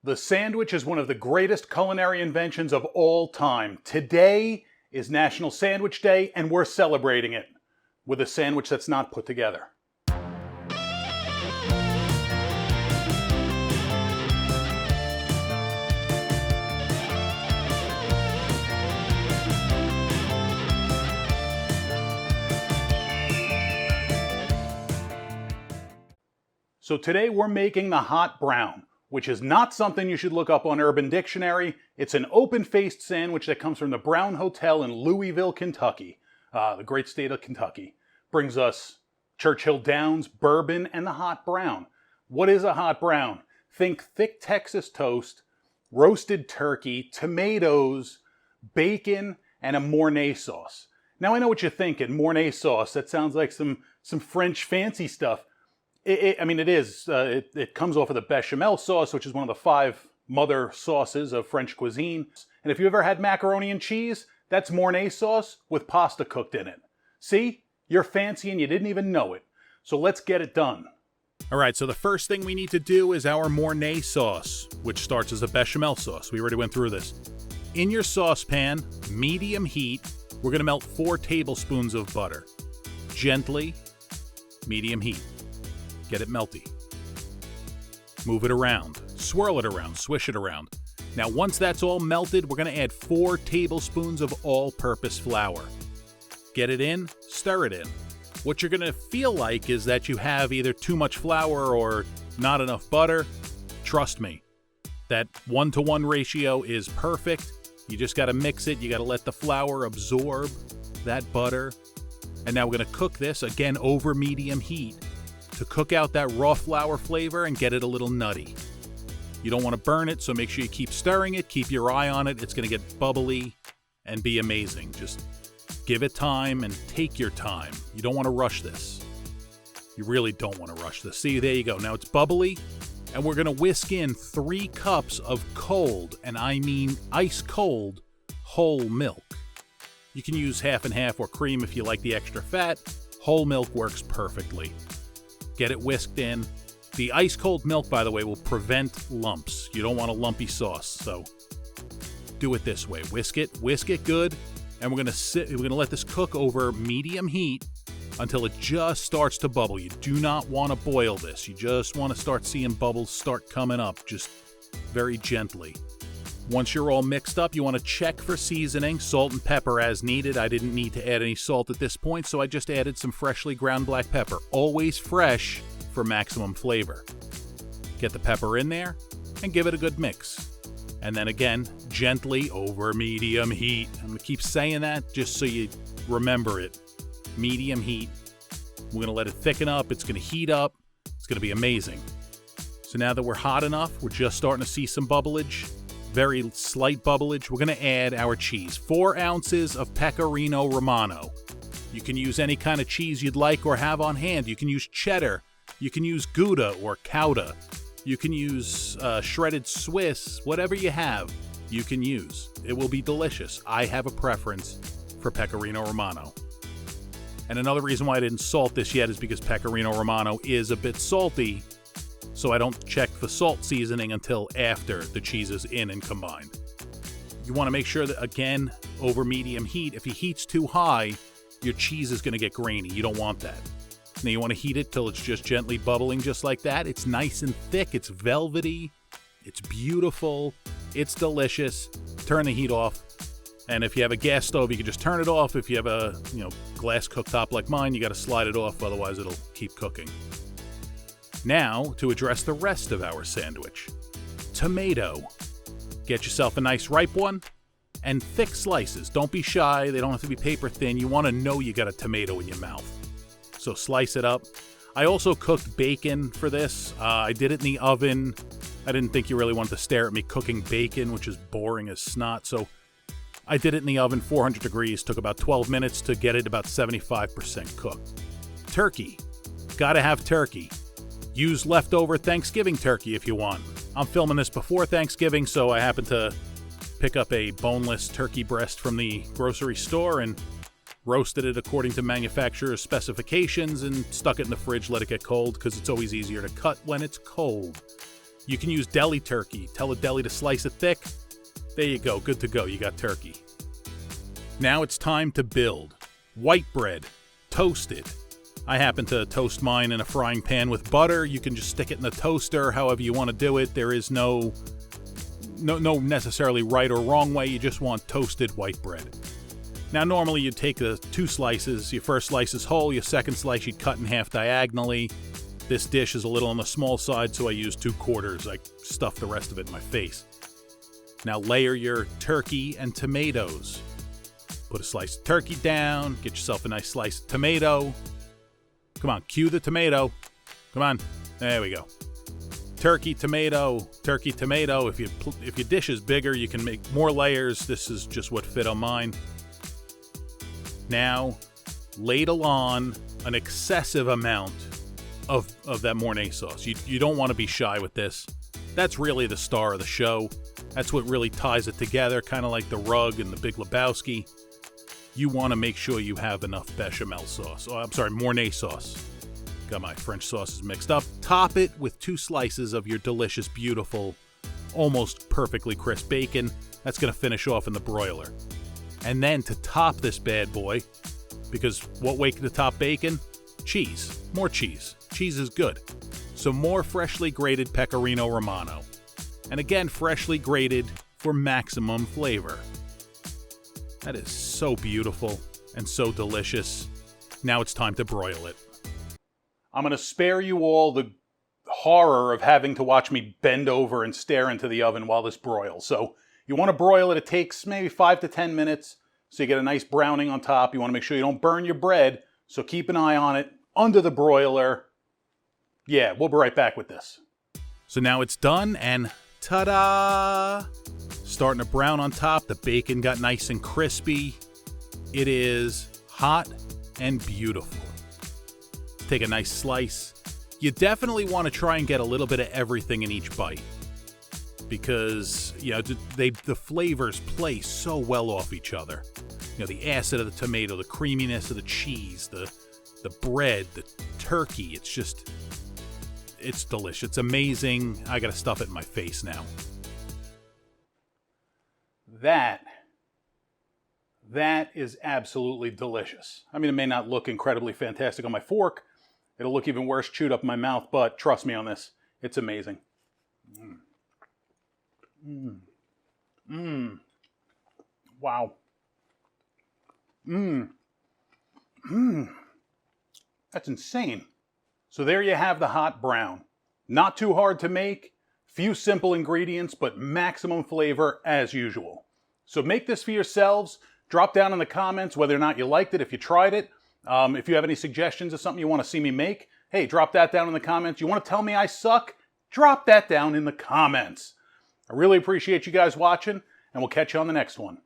The sandwich is one of the greatest culinary inventions of all time. Today is National Sandwich Day, and we're celebrating it with a sandwich that's not put together. So today we're making the hot brown, which is not something you should look up on Urban Dictionary. It's an open-faced sandwich that comes from the Brown Hotel in Louisville, Kentucky, the great state of Kentucky. Brings us Churchill Downs, bourbon, and the hot brown. What is a hot brown? Think thick Texas toast, roasted turkey, tomatoes, bacon, and a Mornay sauce. Now I know what you're thinking, Mornay sauce. That sounds like some French fancy stuff. It comes off of the bechamel sauce, which is one of the 5 mother sauces of French cuisine. And if you ever had macaroni and cheese, that's Mornay sauce with pasta cooked in it. See? You're fancy and you didn't even know it. So let's get it done. All right, so the first thing we need to do is our Mornay sauce, which starts as a bechamel sauce. We already went through this. In your saucepan, medium heat, we're going to melt 4 tablespoons of butter. Gently, medium heat. Get it melty. Move it around, swirl it around, swish it around. Now once that's all melted, we're going to add 4 tablespoons of all-purpose flour. Get it in, stir it in. What you're going to feel like is that you have either too much flour or not enough butter. Trust me, that 1-to-1 ratio is perfect. You just got to mix it. You got to let the flour absorb that butter. And now we're going to cook this, again, over medium heat, to cook out that raw flour flavor and get it a little nutty. You don't want to burn it, so make sure you keep stirring it, keep your eye on it. It's going to get bubbly and be amazing. Just give it time and take your time. You don't want to rush this. You really don't want to rush this. See, there you go. Now it's bubbly, and we're going to whisk in 3 cups of cold, and I mean ice cold, whole milk. You can use half and half or cream if you like the extra fat. Whole milk works perfectly. Get it whisked in. The ice cold milk, by the way, will prevent lumps. You don't want a lumpy sauce, so do it this way. Whisk it good, and we're gonna let this cook over medium heat until it just starts to bubble. You do not want to boil this. You just want to start seeing bubbles start coming up, just very gently. Once you're all mixed up, you want to check for seasoning, salt and pepper as needed. I didn't need to add any salt at this point, so I just added some freshly ground black pepper. Always fresh for maximum flavor. Get the pepper in there and give it a good mix. And then again, gently over medium heat. I'm going to keep saying that just so you remember it. Medium heat. We're going to let it thicken up. It's going to heat up. It's going to be amazing. So now that we're hot enough, we're just starting to see some bubblage. Very slight bubblage. We're going to add our cheese. 4 ounces of Pecorino Romano. You can use any kind of cheese you'd like or have on hand. You can use cheddar. You can use Gouda or Gouda. You can use shredded Swiss. Whatever you have, you can use. It will be delicious. I have a preference for Pecorino Romano. And another reason why I didn't salt this yet is because Pecorino Romano is a bit salty. So I don't check the salt seasoning until after the cheese is in and combined. You want to make sure that, again, over medium heat, if he heats too high, your cheese is going to get grainy. You don't want that. Now you want to heat it till it's just gently bubbling just like that. It's nice and thick. It's velvety. It's beautiful. It's delicious. Turn the heat off. And if you have a gas stove, you can just turn it off. If you have a glass cooktop like mine, you got to slide it off. Otherwise, it'll keep cooking. Now, to address the rest of our sandwich. Tomato. Get yourself a nice ripe one and thick slices. Don't be shy. They don't have to be paper thin. You want to know you got a tomato in your mouth. So slice it up. I also cooked bacon for this. I did it in the oven. I didn't think you really wanted to stare at me cooking bacon, which is boring as snot. So I did it in the oven, 400 degrees. Took about 12 minutes to get it about 75% cooked. Turkey. Gotta have turkey. Use leftover Thanksgiving turkey if you want. I'm filming this before Thanksgiving, so I happened to pick up a boneless turkey breast from the grocery store and roasted it according to manufacturer's specifications and stuck it in the fridge, let it get cold, because it's always easier to cut when it's cold. You can use deli turkey. Tell a deli to slice it thick. There you go. Good to go. You got turkey. Now it's time to build. White bread. Toasted. I happen to toast mine in a frying pan with butter. You can just stick it in the toaster however you want to do it. There is no necessarily right or wrong way. You just want toasted white bread. Now normally you'd take the 2 slices. Your first slice is whole. Your second slice you'd cut in half diagonally. This dish is a little on the small side, so I use 2/4. I stuff the rest of it in my face. Now layer your turkey and tomatoes. Put a slice of turkey down. Get yourself a nice slice of tomato. Come on, cue the tomato. Come on. There we go. Turkey, tomato, turkey, tomato. If your dish is bigger, you can make more layers. This is just what fit on mine. Now, ladle on an excessive amount of that Mornay sauce. You don't want to be shy with this. That's really the star of the show. That's what really ties it together, kind of like the rug and the Big Lebowski. You want to make sure you have enough bechamel sauce. Oh, I'm sorry, Mornay sauce. Got my French sauces mixed up. Top it with 2 slices of your delicious, beautiful, almost perfectly crisp bacon. That's going to finish off in the broiler. And then to top this bad boy, because what way to top bacon? Cheese. More cheese. Cheese is good. So more freshly grated Pecorino Romano. And again, freshly grated for maximum flavor. That is so beautiful and so delicious. Now it's time to broil it. I'm going to spare you all the horror of having to watch me bend over and stare into the oven while this broils. So you want to broil it. It takes maybe 5 to 10 minutes. So you get a nice browning on top. You want to make sure you don't burn your bread. So keep an eye on it under the broiler. Yeah, we'll be right back with this. So now it's done and ta-da! Starting to brown on top. The bacon got nice and crispy. It is hot and beautiful. Take a nice slice. You definitely want to try and get a little bit of everything in each bite, because the flavors play so well off each other. The acid of the tomato, the creaminess of the cheese, the bread, the turkey. It's delicious. It's amazing. I gotta stuff it in my face now. That is absolutely delicious. I mean, it may not look incredibly fantastic on my fork. It'll look even worse chewed up in my mouth, but trust me on this. It's amazing. Wow. That's insane. So there you have the hot brown. Not too hard to make. Few simple ingredients, but maximum flavor as usual. So make this for yourselves. Drop down in the comments whether or not you liked it, if you tried it. If you have any suggestions of something you want to see me make, hey, drop that down in the comments. You want to tell me I suck? Drop that down in the comments. I really appreciate you guys watching, and we'll catch you on the next one.